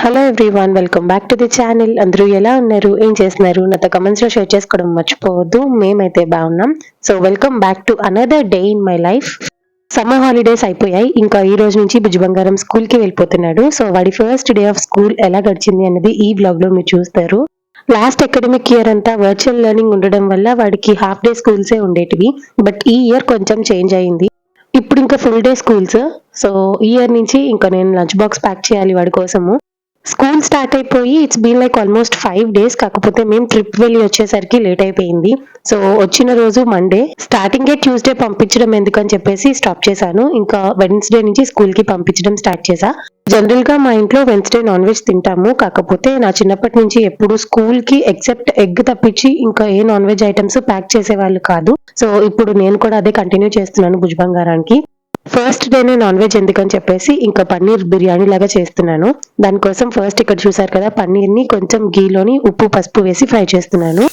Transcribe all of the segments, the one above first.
Hello everyone, welcome back to the channel. అందరూ ఎలా ఉన్నారు, ఏం చేస్తున్నారు? నాతో కమెంట్స్ లో షేర్ చేసుకోవడం మర్చిపోవద్దు. మేమైతే బాగున్నాం. So welcome back to another day in my life. Summer holidays అయిపోయాయి. ఇంకా ఈ రోజు నుంచి బుజ్జి బంగారం స్కూల్ కి వెళ్ళిపోతున్నాడు. సో వాడి ఫస్ట్ డే ఆఫ్ స్కూల్ ఎలా గడిచింది అన్నది ఈ బ్లాగ్ లో మీరు చూస్తారు. లాస్ట్ అకాడమిక్ ఇయర్ అంతా వర్చువల్ లెర్నింగ్ ఉండడం వల్ల వాడికి హాఫ్ డే స్కూల్సే ఉండేటివి. బట్ ఈ ఇయర్ కొంచెం చేంజ్ అయింది. ఇప్పుడు ఇంకా ఫుల్ డే స్కూల్స్. సో ఈ ఇయర్ నుంచి ఇంకా నేను లంచ్ బాక్స్ ప్యాక్ చేయాలి వాడి కోసము. స్కూల్ స్టార్ట్ అయిపోయి it's been like almost 5 days. కాకపోతే మేము ట్రిప్ వెళ్ళి వచ్చేసరికి లేట్ అయిపోయింది. సో వచ్చిన రోజు మండే, స్టార్టింగే ట్యూస్డే పంపించడం ఎందుకని చెప్పేసి స్టాప్ చేశాను. ఇంకా వెన్స్డే నుంచి స్కూల్ కి పంపించడం స్టార్ట్ చేశా. జనరల్ గా మా ఇంట్లో వెన్స్డే నాన్ వెజ్ తింటాము. కాకపోతే నా చిన్నప్పటి నుంచి ఎప్పుడు స్కూల్ కి ఎక్సెప్ట్ ఎగ్ తప్పించి ఇంకా ఏ నాన్ వెజ్ ఐటమ్స్ ప్యాక్ చేసేవాళ్ళు కాదు. సో ఇప్పుడు నేను కూడా అదే కంటిన్యూ చేస్తున్నాను భుజ్ బంగారానికి. ఫస్ట్ డేనే నాన్ వెజ్ ఎందుకని చెప్పేసి ఇంకా పన్నీర్ బిర్యానీ లాగా చేస్తున్నాను. దానికోసం ఫస్ట్ ఇక్కడ చూసారు కదా, పన్నీర్ ని కొంచెం గీలోని ఉప్పు పసుపు వేసి ఫ్రై చేస్తున్నాను.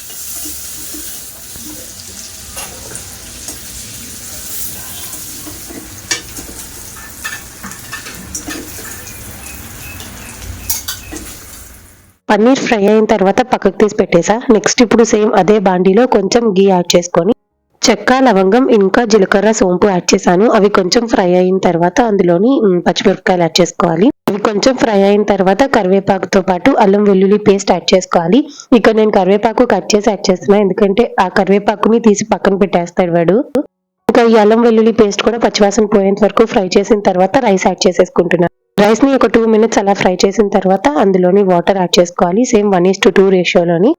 పన్నీర్ ఫ్రై అయిన తర్వాత పక్కకు తీసి పెట్టేసా. నెక్స్ట్ ఇప్పుడు సేమ్ అదే బాండీలో కొంచెం గీ యాడ్ చేసుకొని చెక్క, లవంగం, ఇంకా జీలకర్ర, సోంపు యాడ్ చేశాను. అవి కొంచెం ఫ్రై అయిన తర్వాత అందులోని పచ్చిమిరపకాయలు యాడ్ చేసుకోవాలి. అవి కొంచెం ఫ్రై అయిన తర్వాత కరివేపాకుతో పాటు అల్లం వెల్లుల్లి పేస్ట్ యాడ్ చేసుకోవాలి. ఇక్కడ నేను కరివేపాకు కట్ చేసి యాడ్ చేస్తున్నా, ఎందుకంటే ఆ కరివేపాకుని తీసి పక్కన పెట్టేస్తాడు వాడు. ఇంకా ఈ అల్లం వెల్లుల్లి పేస్ట్ కూడా పచ్చివాసన పోయేంత వరకు ఫ్రై చేసిన తర్వాత రైస్ యాడ్ చేసేసుకుంటున్నాను. రైస్ ని ఒక 2 minutes అలా ఫ్రై చేసిన తర్వాత అందులోని వాటర్ యాడ్ చేసుకోవాలి. సేమ్ 1:2 రేషియోలోని.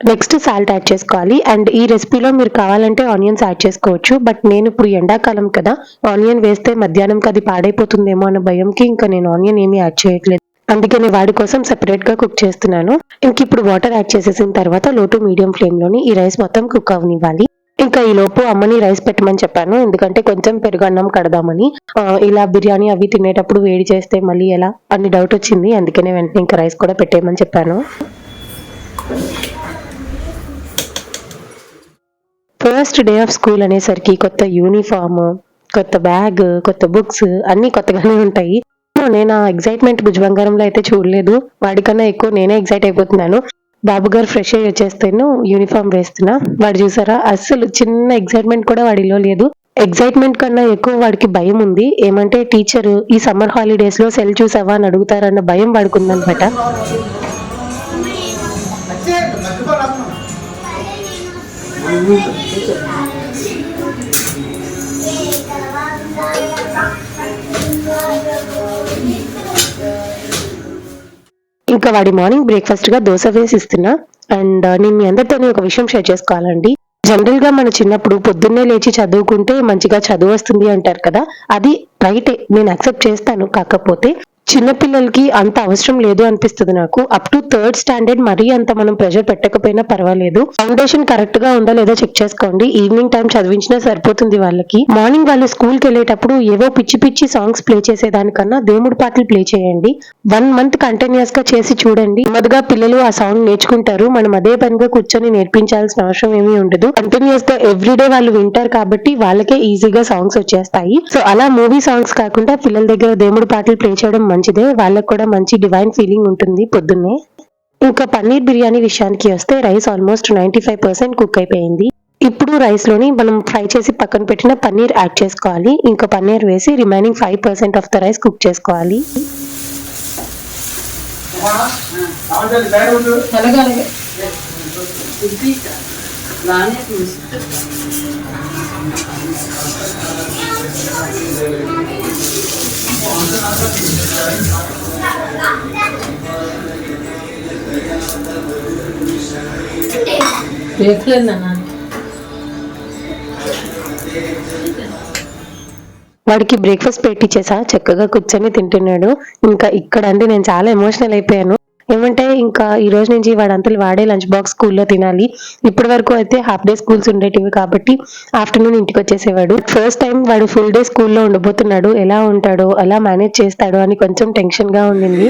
నెక్స్ట్ సాల్ట్ యాడ్ చేసుకోవాలి. అండ్ ఈ రెసిపీలో మీరు కావాలంటే ఆనియన్స్ యాడ్ చేసుకోవచ్చు. బట్ నేను ఇప్పుడు ఎండాకాలం కదా, ఆనియన్ వేస్తే మధ్యాహ్నంకి అది పాడైపోతుందేమో అన్న భయంకి ఇంకా నేను ఆనియన్ ఏమీ యాడ్ చేయట్లేదు. అందుకే నేను వాడి కోసం సెపరేట్ గా కుక్ చేస్తున్నాను. ఇంక ఇప్పుడు వాటర్ యాడ్ చేసేసిన తర్వాత లో టు మీడియం ఫ్లేమ్ లోని ఈ రైస్ మొత్తం కుక్ అవనివ్వాలి. ఇంకా ఈ లోపు అమ్మని రైస్ పెట్టమని చెప్పాను, ఎందుకంటే కొంచెం పెరుగన్నం కడదామని. ఇలా బిర్యానీ అవి తినేటప్పుడు వేడి చేస్తే మళ్ళీ ఎలా అని డౌట్ వచ్చింది. అందుకనే వెంటనే ఇంకా రైస్ కూడా పెట్టేయమని చెప్పాను. ఫస్ట్ డే ఆఫ్ స్కూల్ అనేసరికి కొత్త యూనిఫామ్, కొత్త బ్యాగ్, కొత్త బుక్స్ అన్ని కొత్తగానే ఉంటాయి. నేను ఆ ఎగ్జైట్మెంట్ భుజ్ బంగారంలో అయితే చూడలేదు. వాడికన్నా ఎక్కువ నేనే ఎగ్జైట్ అయిపోతున్నాను. బాబు గారు ఫ్రెష్ అయ్యి వచ్చేస్తేను యూనిఫామ్ వేస్తున్నా. వాడు చూసారా, అస్సలు చిన్న ఎగ్జైట్మెంట్ కూడా వాడిలో లేదు. ఎగ్జైట్మెంట్ కన్నా ఎక్కువ వాడికి భయం ఉంది. ఏమంటే టీచర్ ఈ సమ్మర్ హాలిడేస్ లో సెల్ చూసావా అని అడుగుతారన్న భయం వాడికి ఉందనమాట. ఇంకా వాడి మార్నింగ్ బ్రేక్ఫాస్ట్ గా దోశ వేసి ఇస్తున్నా. అండ్ నేను మీ అందరితో ఒక విషయం షేర్ చేసుకోవాలండి. జనరల్ గా మన చిన్నప్పుడు పొద్దున్నే లేచి చదువుకుంటే మంచిగా చదువు వస్తుంది అంటారు కదా, అది రైటే, నేను అక్సెప్ట్ చేస్తాను. కాకపోతే చిన్నపిల్లలకి అంత అవసరం లేదు అనిపిస్తుంది నాకు. అప్ టు 3rd స్టాండర్డ్ మరీ అంత మనం ప్రెషర్ పెట్టకపోయినా పర్వాలేదు. ఫౌండేషన్ కరెక్ట్ గా ఉందా లేదా చెక్ చేసుకోండి. ఈవినింగ్ టైం చదివించినా సరిపోతుంది వాళ్ళకి. మార్నింగ్ వాళ్ళు స్కూల్ కి వెళ్ళేటప్పుడు ఏవో పిచ్చి పిచ్చి సాంగ్స్ ప్లే చేసేదానికన్నా దేవుడి పాటలు ప్లే చేయండి. 1 month కంటిన్యూస్ గా చేసి చూడండి. మొదగా పిల్లలు ఆ సాంగ్ నేర్చుకుంటారు. మనం అదే పనిగా కూర్చొని నేర్పించాల్సిన అవసరం ఏమీ ఉండదు. కంటిన్యూస్ గా ఎవ్రీడే వాళ్ళు వింటారు కాబట్టి వాళ్ళకే ఈజీగా సాంగ్స్ వచ్చేస్తాయి. సో అలా మూవీ సాంగ్స్ కాకుండా పిల్లల దగ్గర దేవుడి పాటలు ప్లే చేయడం మంచిదే. వాళ్ళకు కూడా మంచి డివైన్ ఫీలింగ్ ఉంటుంది పొద్దున్నే. ఇంకా పన్నీర్ బిర్యానీ విషయానికి వస్తే రైస్ ఆల్మోస్ట్ 95% కుక్ అయిపోయింది. ఇప్పుడు రైస్ లోని మనం ఫ్రై చేసి పక్కన పెట్టిన పన్నీర్ యాడ్ చేసుకోవాలి. ఇంకా పన్నీర్ వేసి remaining 5% of the rice cook చేసుకోవాలి. వాడికి బ్రేక్ఫాస్ట్ పెట్టించేసా, చక్కగా కూర్చొని తింటున్నాడు. ఇంకా ఇక్కడ అంటే నేను చాలా ఎమోషనల్ అయిపోయాను. ఏమంటే ఇంకా ఈ రోజు నుంచి వాడంతలు వాడే లంచ్ బాక్స్ స్కూల్లో తినాలి. ఇప్పటి వరకు అయితే హాఫ్ డే స్కూల్స్ ఉండేటివి కాబట్టి ఆఫ్టర్నూన్ ఇంటికి వచ్చేసేవాడు. ఫస్ట్ టైం వాడు ఫుల్ డే స్కూల్లో ఉండబోతున్నాడు. ఎలా ఉంటాడో, ఎలా మేనేజ్ చేస్తాడో అని కొంచెం టెన్షన్ గా ఉండింది.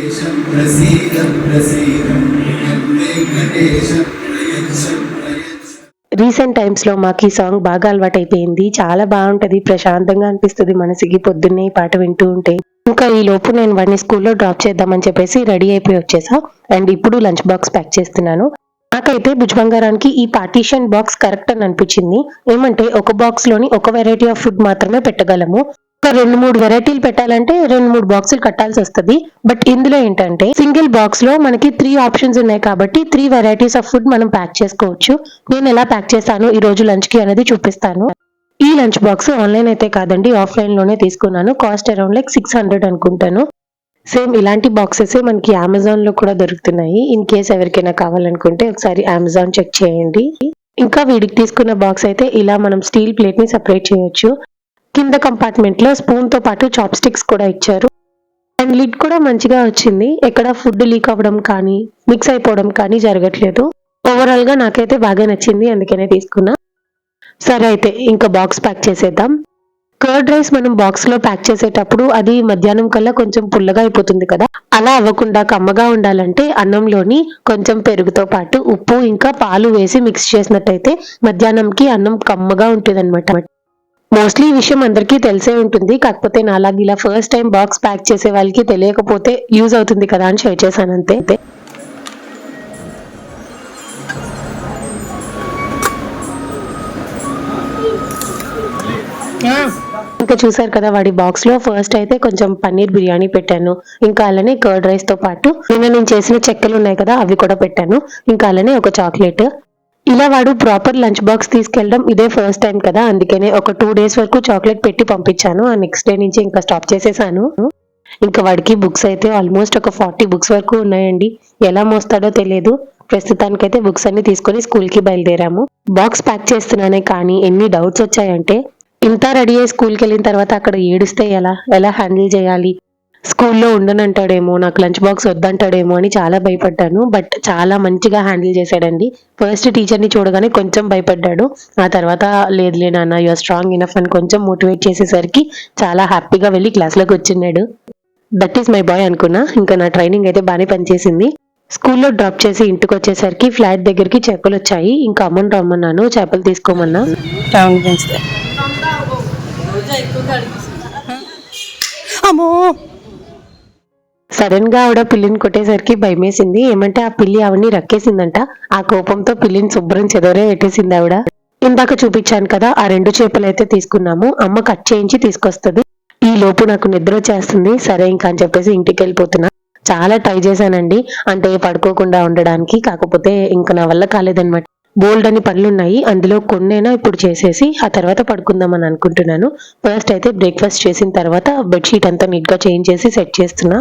రీసెంట్ టైమ్స్ లో మాకు ఈ సాంగ్ బాగా అలవాటు అయిపోయింది. చాలా బాగుంటది, ప్రశాంతంగా అనిపిస్తుంది మనసుకి పొద్దున్నే ఈ పాట వింటూ ఉంటే. ఇంకా ఈ లోపు నేను వాడిని స్కూల్లో డ్రాప్ చేద్దామని చెప్పేసి రెడీ అయిపోయి వచ్చేసా. అండ్ ఇప్పుడు లంచ్ బాక్స్ ప్యాక్ చేస్తున్నాను. నాకైతే భుజ్ బంగారానికి ఈ పార్టీషన్ బాక్స్ కరెక్ట్ అని అనిపించింది. ఏమంటే ఒక బాక్స్ లోని ఒక వెరైటీ ఆఫ్ ఫుడ్ మాత్రమే పెట్టగలము. ఒక 2-3 వెరైటీలు పెట్టాలంటే 2-3 బాక్సులు కట్టాల్సి వస్తుంది. బట్ ఇందులో ఏంటంటే సింగిల్ బాక్స్ లో మనకి 3 ఆప్షన్స్ ఉన్నాయి కాబట్టి 3 వెరైటీస్ ఆఫ్ ఫుడ్ మనం ప్యాక్ చేసుకోవచ్చు. నేను ఎలా ప్యాక్ చేస్తాను ఈ రోజు లంచ్ కి అనేది చూపిస్తాను. ఈ లంచ్ బాక్స్ ఆన్లైన్ అయితే కాదండి, ఆఫ్లైన్ లోనే తీసుకున్నాను. కాస్ట్ అరౌండ్ లైక్ 600 అనుకుంటాను. సేమ్ ఇలాంటి బాక్సెస్ మనకి అమెజాన్ లో కూడా దొరుకుతున్నాయి. ఇన్ కేస్ ఎవరికైనా కావాలనుకుంటే ఒకసారి అమెజాన్ చెక్ చేయండి. ఇంకా వీడికి తీసుకున్న బాక్స్ అయితే ఇలా మనం స్టీల్ ప్లేట్ ని సెపరేట్ చేయొచ్చు. కింద కంపార్ట్మెంట్ లో స్పూన్ తో పాటు చాప్ స్టిక్స్ కూడా ఇచ్చారు. అండ్ లిడ్ కూడా మంచిగా వచ్చింది. ఎక్కడ ఫుడ్ లీక్ అవ్వడం కానీ మిక్స్ అయిపోవడం కానీ జరగట్లేదు. ఓవరాల్ గా నాకైతే బాగా నచ్చింది, అందుకనే తీసుకున్నా. సరే అయితే ఇంకా బాక్స్ ప్యాక్ చేసేద్దాం. కర్డ్ రైస్ మనం బాక్స్ లో ప్యాక్ చేసేటప్పుడు అది మధ్యాహ్నం కల్లా కొంచెం పుల్లగా అయిపోతుంది కదా. అలా అవ్వకుండా కమ్మగా ఉండాలంటే అన్నంలోని కొంచెం పెరుగుతో పాటు ఉప్పు ఇంకా పాలు వేసి మిక్స్ చేసినట్టయితే మధ్యాహ్నంకి అన్నం కమ్మగా ఉంటుంది అనమాట. మోస్ట్లీ ఈ విషయం అందరికీ తెలిసే ఉంటుంది. కాకపోతే నాలాగా ఇలా ఫస్ట్ టైం బాక్స్ ప్యాక్ చేసే వాళ్ళకి తెలియకపోతే యూజ్ అవుతుంది కదా అని షేర్ చేశాను అంతే. ఇంకా చూసారు కదా వాడి బాక్స్ లో ఫస్ట్ అయితే కొంచెం పన్నీర్ బిర్యానీ పెట్టాను. ఇంకా అలానే కర్డ్ రైస్ తో పాటు నిన్న నేను చేసిన చెక్కలు ఉన్నాయి కదా అవి కూడా పెట్టాను. ఇంకా అలానే ఒక చాక్లెట్. ఇలా వాడు ప్రాపర్ లంచ్ బాక్స్ తీసుకెళ్ళడం ఇదే ఫస్ట్ టైం కదా, అందుకనే ఒక 2 days వరకు చాక్లెట్ పెట్టి పంపించాను. ఆ నెక్స్ట్ డే నుంచి ఇంకా స్టాప్ చేసేసాను. ఇంకా వాడికి బుక్స్ అయితే ఆల్మోస్ట్ ఒక 40 బుక్స్ వరకు ఉన్నాయండి. ఎలా మోస్తాడో తెలియదు. ప్రస్తుతానికైతే బుక్స్ అన్ని తీసుకొని స్కూల్ కి బయలుదేరాము. బాక్స్ ప్యాక్ చేస్తున్నానే కానీ ఎన్ని డౌట్స్ వచ్చాయంటే, ఇంత రెడీ అయ్యి స్కూల్కి వెళ్ళిన తర్వాత అక్కడ ఏడిస్తే ఎలా ఎలా హ్యాండిల్ చేయాలి, స్కూల్లో ఉండనంటాడేమో, నాకు లంచ్ బాక్స్ వద్దంటాడేమో అని చాలా భయపడ్డాను. బట్ చాలా మంచిగా హ్యాండిల్ చేశాడండి. ఫస్ట్ టీచర్ని చూడగానే కొంచెం భయపడ్డాడు. ఆ తర్వాత లేదులే నాన్న యూఆర్ స్ట్రాంగ్ ఇనఫ్ అని కొంచెం మోటివేట్ చేసేసరికి చాలా హ్యాపీగా వెళ్ళి క్లాస్లోకి వచ్చినాడు. దట్ ఈస్ మై బాయ్ అనుకున్నా. ఇంకా నా ట్రైనింగ్ అయితే బాగానే పనిచేసింది. స్కూల్లో డ్రాప్ చేసి ఇంటికి వచ్చేసరికి ఫ్లాట్ దగ్గరికి చేపలు వచ్చాయి. ఇంకా అమ్మని రమ్మన్నాను, చేపలు తీసుకోమన్నా. సడన్ గా ఆవిడ పిల్లిని కొట్టేసరికి భయమేసింది. ఏమంటే ఆ పిల్లి ఆవిడని రక్కేసిందంట. ఆ కోపంతో పిల్లిని శుభ్రం చెదరే పెట్టేసింది ఆవిడ. ఇందాక చూపించాను కదా ఆ 2 చేపలు అయితే తీసుకున్నాము. అమ్మ కట్ చేయించి తీసుకొస్తుంది. ఈ లోపు నాకు నిద్ర వచ్చేస్తుంది. సరే ఇంకా అని చెప్పేసి ఇంటికి వెళ్ళిపోతున్నా. చాలా ట్రై చేశానండి, అంటే పడుకోకుండా ఉండడానికి. కాకపోతే ఇంకా నా వల్ల కాలేదన్నమాట. బోల్డ్ అని పనులున్నాయి, అందులో కొన్నైనా ఇప్పుడు చేసేసి ఆ తర్వాత పడుకుందాం అని అనుకుంటున్నాను. ఫస్ట్ అయితే బ్రేక్ఫాస్ట్ చేసిన తర్వాత బెడ్షీట్ అంతా నీట్ గా చేంజ్ చేసి సెట్ చేస్తున్నా.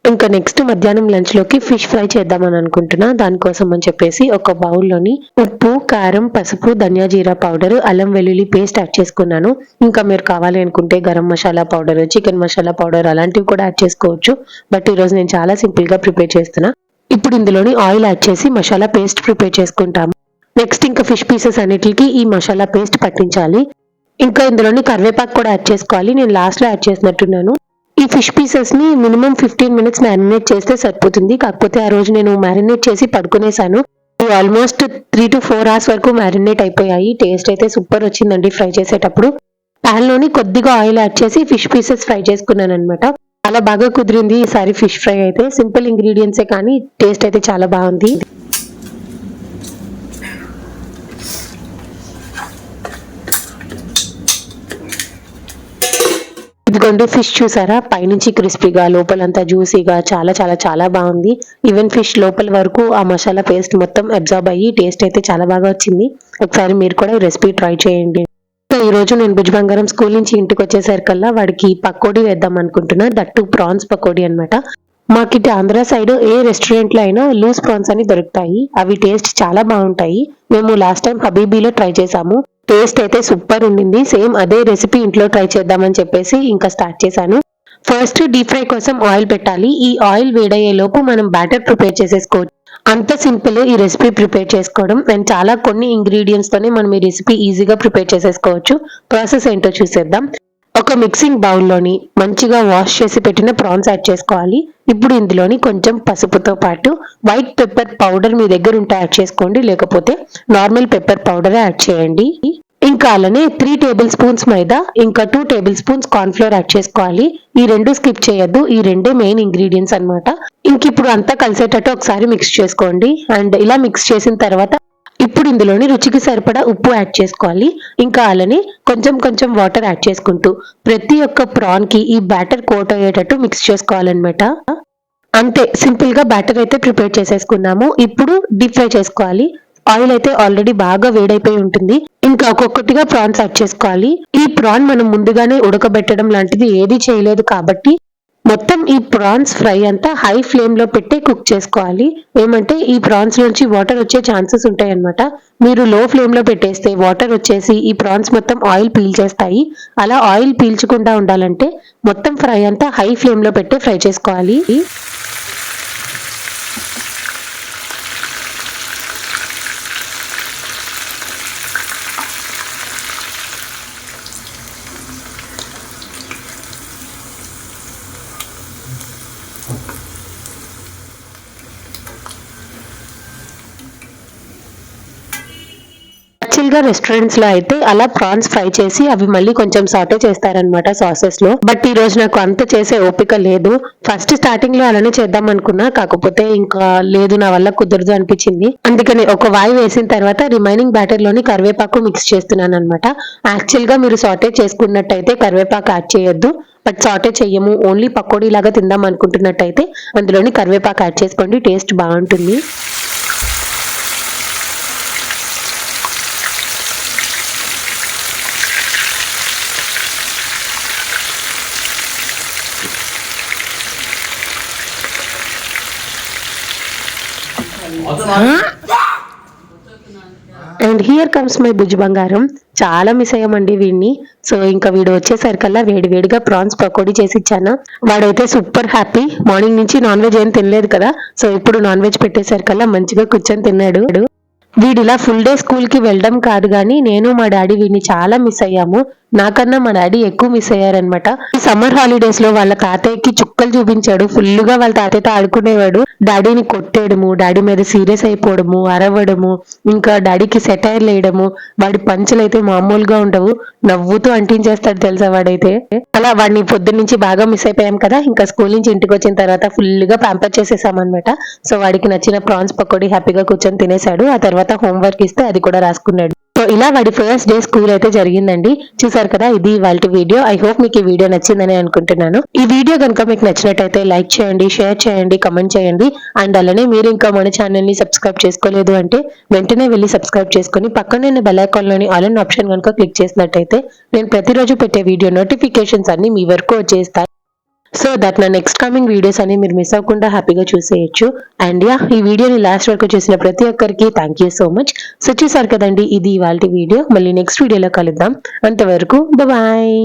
ఇంకా నెక్స్ట్ మధ్యాహ్నం లంచ్ లోకి ఫిష్ ఫ్రై చేద్దామని అనుకుంటున్నా. దానికోసం అని చెప్పేసి ఒక బౌల్లోని ఉప్పు, కారం, పసుపు, ధనియా జీరా పౌడర్, అల్లం వెల్లుల్లి పేస్ట్ యాడ్ చేసుకున్నాను. ఇంకా మీరు కావాలి అనుకుంటే garam masala powder, chicken masala powder అలాంటివి కూడా యాడ్ చేసుకోవచ్చు. బట్ ఈరోజు నేను చాలా సింపుల్ గా ప్రిపేర్ చేస్తున్నా. ఇప్పుడు ఇందులోని ఆయిల్ యాడ్ చేసి మసాలా పేస్ట్ ప్రిపేర్ చేసుకుంటాము. నెక్స్ట్ ఇంకా ఫిష్ పీసెస్ అన్నిటికి ఈ మసాలా పేస్ట్ పట్టించాలి. ఇంకా ఇందులోని కరివేపాకు కూడా యాడ్ చేసుకోవాలి. నేను లాస్ట్ లో యాడ్ చేసినట్టున్నాను. ఈ ఫిష్ పీసెస్ ని మినిమం 15 minutes మ్యారినేట్ చేస్తే సరిపోతుంది. కాకపోతే ఆ రోజు నేను మ్యారినేట్ చేసి పడుకునేసాను. ఆల్మోస్ట్ 3 to 4 hours వరకు మ్యారినేట్ అయిపోయాయి. టేస్ట్ అయితే సూపర్ వచ్చిందండి ఫ్రై చేసేటప్పుడు. పాన్ లోని కొద్దిగా ఆయిల్ యాడ్ చేసి ఫిష్ పీసెస్ ఫ్రై చేసుకున్నాను అనమాట. చాలా బాగా కుదిరింది ఈసారి ఫిష్ ఫ్రై అయితే. సింపుల్ ఇంగ్రీడియంట్సే కానీ టేస్ట్ అయితే చాలా బాగుంది. ఇదిగోండి ఫిష్ చూసారా, పైనుంచి క్రిస్పీగా లోపలంతా జ్యూసీగా చాలా చాలా చాలా బాగుంది. ఈవెన్ ఫిష్ లోపల వరకు ఆ మసాలా పేస్ట్ మొత్తం అబ్జార్బ్ అయ్యి టేస్ట్ అయితే చాలా బాగా వచ్చింది. ఒకసారి మీరు కూడా ఈ రెసిపీ ట్రై చేయండి. ఈ రోజు నేను భుజ్ బంగారం స్కూల్ నుంచి ఇంటికి వచ్చేసరికల్లా వాడికి పకోడీ వేద్దాం అనుకుంటున్నా. దట్టు ప్రాన్స్ పకోడీ అనమాట. మాకిటి ఆంధ్ర సైడ్ ఏ రెస్టారెంట్ లో అయినా లూజ్ ప్రాన్స్ అని దొరుకుతాయి. అవి టేస్ట్ చాలా బాగుంటాయి. మేము లాస్ట్ టైం హబీబీలో ట్రై చేసాము. టేస్ట్ అయితే సూపర్ ఉండింది. సేమ్ అదే రెసిపీ ఇంట్లో ట్రై చేద్దామని చెప్పేసి ఇంకా స్టార్ట్ చేశాను. ఫస్ట్ డీప్ ఫ్రై కోసం ఆయిల్ పెట్టాలి. ఈ ఆయిల్ వేడయ్యే లోపు మనం బ్యాటర్ ప్రిపేర్ చేసేసుకోవచ్చు. అంత సింపుల్ ఈ రెసిపీ ప్రిపేర్ చేసుకోవడం. అండ్ చాలా కొన్ని ఇంగ్రీడియంట్స్ తోనే మనం ఈ రెసిపీ ఈజీగా ప్రిపేర్ చేసేసుకోవచ్చు. ప్రాసెస్ ఏంటో చూసేద్దాం. ఒక మిక్సింగ్ బౌల్లోని మంచిగా వాష్ చేసి పెట్టిన ప్రాన్స్ యాడ్ చేసుకోవాలి. ఇప్పుడు ఇందులోని కొంచెం పసుపుతో పాటు వైట్ పెప్పర్ పౌడర్ మీ దగ్గర ఉంటే యాడ్ చేసుకోండి, లేకపోతే నార్మల్ పెప్పర్ పౌడర్ యాడ్ చేయండి. ఇంకా అలానే 3 టేబుల్ స్పూన్స్ మైదా, ఇంకా 2 table spoons corn flour add చేసుకోవాలి. ఈ రెండు స్కిప్ చేయొద్దు, ఈ రెండే మెయిన్ ఇంగ్రీడియంట్స్ అనమాట. ఇంక ఇప్పుడు అంతా కలిసేటట్టు ఒకసారి మిక్స్ చేసుకోండి. అండ్ ఇలా మిక్స్ చేసిన తర్వాత ఇప్పుడు ఇందులోని రుచికి సరిపడా ఉప్పు యాడ్ చేసుకోవాలి. ఇంకా అలానే కొంచెం కొంచెం వాటర్ యాడ్ చేసుకుంటూ ప్రతి ఒక్క ప్రాన్ కి ఈ బ్యాటర్ కోట్ అయ్యేటట్టు మిక్స్ చేసుకోవాలన్నమాట. అంతే, సింపుల్ గా బ్యాటర్ అయితే ప్రిపేర్ చేసేసుకున్నాము. ఇప్పుడు డీప్ ఫ్రై చేసుకోవాలి. ఆయిల్ అయితే ఆల్రెడీ బాగా వేడైపోయి ఉంటుంది. ఇంకా ఒక్కొక్కటిగా ప్రాన్స్ యాడ్ చేసుకోవాలి. ఈ ప్రాన్ మనం ముందుగానే ఉడకబెట్టడం లాంటిది ఏది చేయలేదు కాబట్టి మొత్తం ఈ ప్రాన్స్ ఫ్రై అంతా హై ఫ్లేమ్ లో పెట్టి కుక్ చేసుకోవాలి. ఏమంటే ఈ ప్రాన్స్ నుంచి వాటర్ వచ్చే ఛాన్సెస్ ఉంటాయి అన్నమాట. మీరు లో ఫ్లేమ్ లో పెట్టేస్తే వాటర్ వచ్చేసి ఈ ప్రాన్స్ మొత్తం ఆయిల్ పీల్చేస్తాయి. అలా ఆయిల్ పీల్చకుండా ఉండాలంటే మొత్తం ఫ్రై అంతా హై ఫ్లేమ్ లో పెట్టి ఫ్రై చేసుకోవాలి. యాక్చువల్ గా రెస్టారెంట్స్ లో అయితే అలా ప్రాన్స్ ఫ్రై చేసి అవి మళ్ళీ కొంచెం సాటే చేస్తారనమాట సాసెస్ లో. బట్ ఈ రోజు నాకు అంత చేసే ఓపిక లేదు. ఫస్ట్ స్టార్టింగ్ లో అలానే చేద్దాం అనుకున్నా, కాకపోతే ఇంకా లేదు, నా వల్ల కుదరదు అనిపించింది. అందుకని ఒక వాయి వేసిన తర్వాత రిమైనింగ్ బ్యాటర్ లోని కరివేపాకు మిక్స్ చేస్తున్నాను అనమాట. యాక్చువల్ గా మీరు సాటే చేసుకున్నట్టయితే కరివేపాకు యాడ్ చేయొద్దు. బట్ సాటే చెయ్యము, ఓన్లీ పకోడీ లాగా తిందాం అనుకుంటున్నట్టయితే అందులోని కరివేపాకు యాడ్ చేసుకోండి, టేస్ట్ బాగుంటుంది. And here comes my Bhuj బంగారం. చాలా మిస్ అయ్యామండి వీడిని. సో ఇంకా వీడు వచ్చేసరికల్లా వేడి వేడిగా ప్రాన్స్ పకోడీ చేసి ఇచ్చాను. వాడైతే సూపర్ హ్యాపీ. మార్నింగ్ నుంచి నాన్ వెజ్ ఏం తినలేదు కదా, సో ఇప్పుడు నాన్ వెజ్ పెట్టేసరికల్లా మంచిగా కూర్చొని తిన్నాడు. వీడిలా ఫుల్ డే స్కూల్ కి వెళ్ళడం కాదు కానీ నేను మా డాడీ వీడిని చాలా మిస్ అయ్యాము. నాకన్నా మా డాడీ ఎక్కువ మిస్ అయ్యారనమాట. ఈ సమ్మర్ హాలిడేస్ లో వాళ్ళ తాతయ్యకి చుక్కలు చూపించాడు. ఫుల్ గా వాళ్ళ తాతయ్యతో ఆడుకునేవాడు. డాడీని కొట్టేయడము, డాడీ మీద సీరియస్ అయిపోవడము, అరవడము, ఇంకా డాడీకి సెటైర్లు వేయడము. వాడి పంచులు అయితే మామూలుగా ఉండవు. నవ్వుతూ అంటించేస్తాడు తెలుసా వాడైతే. అలా వాడిని పొద్దున్న నుంచి బాగా మిస్ అయిపోయాం కదా, ఇంకా స్కూల్ నుంచి ఇంటికి వచ్చిన తర్వాత ఫుల్ గా ప్యాంపర్ చేసేసాం అనమాట. సో వాడికి నచ్చిన ప్రాన్స్ పకోడీ హ్యాపీగా కూర్చొని తినేశాడు. ఆ తర్వాత హోంవర్క్ ఇస్తే అది కూడా రాసుకున్నాడు. సో ఇలా వాడి ఫస్ట్ డే స్కూల్ అయితే జరిగిందండి. చూసారు కదా, ఇది వాళ్ళ వీడియో. ఐ హోప్ మీకు ఈ వీడియో నచ్చిందని అనుకుంటున్నాను. ఈ వీడియో కనుక మీకు నచ్చినట్టయితే లైక్ చేయండి, షేర్ చేయండి, కమెంట్ చేయండి. అండ్ అలానే మీరు ఇంకా మన ఛానల్ ని సబ్స్క్రైబ్ చేసుకోలేదు అంటే వెంటనే వెళ్ళి సబ్స్క్రైబ్ చేసుకుని పక్కనే ఉన్న బెల్ ఐకాన్ లోని ఆల్ అన్ ఆప్షన్ కనుక క్లిక్ చేసినట్టయితే నేను ప్రతిరోజు పెట్టే వీడియో నోటిఫికేషన్స్ అన్ని మీ వరకు వచ్చేస్తాయి. సో దట్ నా నెక్స్ట్ కమింగ్ వీడియోస్ అని మీరు మిస్ అవ్వకుండా హ్యాపీగా చూసేయచ్చు. అండ్ యా, ఈ వీడియోని లాస్ట్ వరకు చూసిన ప్రతి ఒక్కరికి thank you so much. So చూసారు కదండి, ఇది ఇవాళ వీడియో. మళ్ళీ నెక్స్ట్ వీడియోలో కలుద్దాం. అంతవరకు బాయ్.